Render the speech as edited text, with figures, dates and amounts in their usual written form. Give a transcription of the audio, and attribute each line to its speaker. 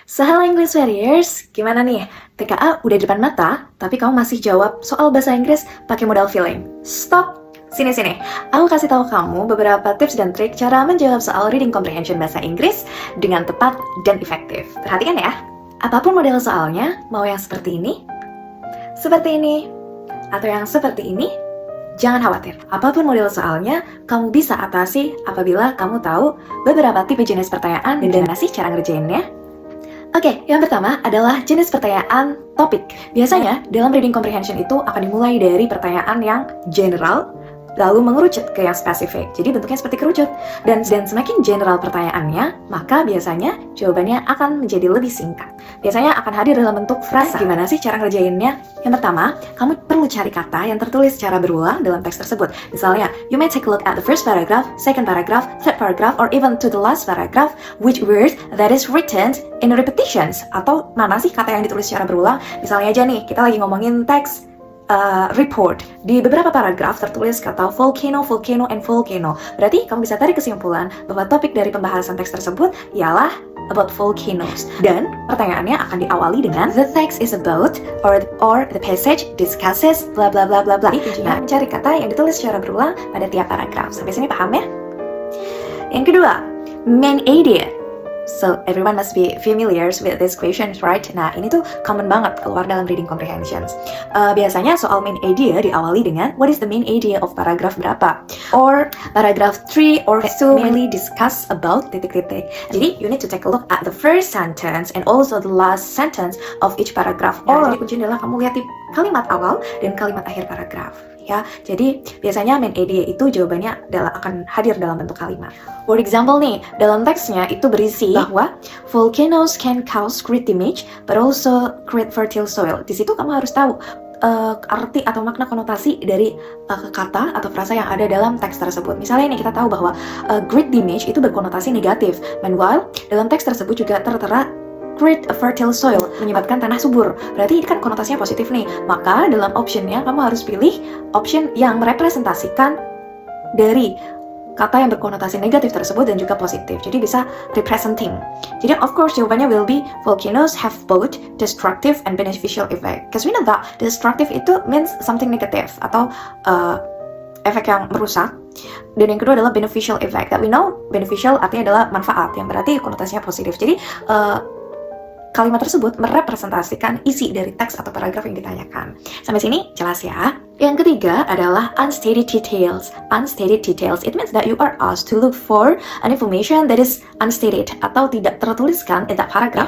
Speaker 1: So, hello English warriors, gimana nih? TKA udah di depan mata, tapi kamu masih jawab soal bahasa Inggris pakai modal feeling. Stop! Sini. Aku kasih tahu kamu beberapa tips dan trik cara menjawab soal reading comprehension bahasa Inggris dengan tepat dan efektif. Perhatikan ya. Apapun model soalnya, mau yang seperti ini, atau yang seperti ini, jangan khawatir. Apapun model soalnya, kamu bisa atasi apabila kamu tahu beberapa tipe jenis pertanyaan dan gimana sih cara ngerjainnya. Oke, yang pertama adalah jenis pertanyaan topik. Biasanya, dalam reading comprehension itu akan dimulai dari pertanyaan yang general, lalu mengerucut ke yang spesifik. Jadi bentuknya seperti kerucut. Dan semakin general pertanyaannya, maka biasanya jawabannya akan menjadi lebih singkat. Biasanya akan hadir dalam bentuk frasa. Gimana sih cara ngerjainnya? Yang pertama, kamu perlu cari kata yang tertulis secara berulang dalam teks tersebut. Misalnya, you may take a look at the first paragraph, second paragraph, third paragraph, or even to the last paragraph, which word that is written in repetitions. Atau mana sih kata yang ditulis secara berulang? Misalnya aja nih, kita lagi ngomongin teks report. Di beberapa paragraf tertulis kata volcano, and volcano. Berarti kamu bisa tarik kesimpulan bahwa topik dari pembahasan teks tersebut ialah about volcanoes. Dan pertanyaannya akan diawali dengan the text is about or the passage discusses bla bla bla bla bla. Nah, mencari kata yang ditulis secara berulang pada tiap paragraf. Sampai sini paham ya? Yang kedua, main idea. So, everyone must be familiar with these questions, right? Nah, ini tuh common banget keluar dalam reading comprehensions. Biasanya soal main idea diawali dengan what is the main idea of paragraph berapa? Or paragraph 3 or 2 mainly discuss about titik-titik. Jadi, you need to take a look at the first sentence and also the last sentence of each paragraph. Jadi kuncinya adalah kamu lihat di kalimat awal dan kalimat akhir paragraf. Ya, jadi biasanya main idea itu jawabannya akan hadir dalam bentuk kalimat. For example nih, dalam teksnya itu berisi bahwa volcanoes can cause great damage, but also create fertile soil. Di situ kamu harus tahu arti atau makna konotasi dari kata atau frasa yang ada dalam teks tersebut. Misalnya nih kita tahu bahwa great damage itu berkonotasi negatif, meanwhile dalam teks tersebut juga tertera create a fertile soil, menyebabkan tanah subur. Berarti ini kan konotasinya positif nih. Maka dalam optionnya kamu harus pilih option yang merepresentasikan dari kata yang berkonotasi negatif tersebut dan juga positif. Jadi bisa representing. Jadi of course jawabannya will be volcanoes have both destructive and beneficial effect. Because we know that destructive itu means something negative atau efek yang merusak. Dan yang kedua adalah beneficial effect. That we know beneficial artinya adalah manfaat, yang berarti konotasinya positif. Jadi kalimat tersebut merepresentasikan isi dari teks atau paragraf yang ditanyakan. Sampai sini jelas ya? Yang ketiga adalah unstated details. Unstated details, it means that you are asked to look for an information that is unstated atau tidak tertuliskan in that paragraph.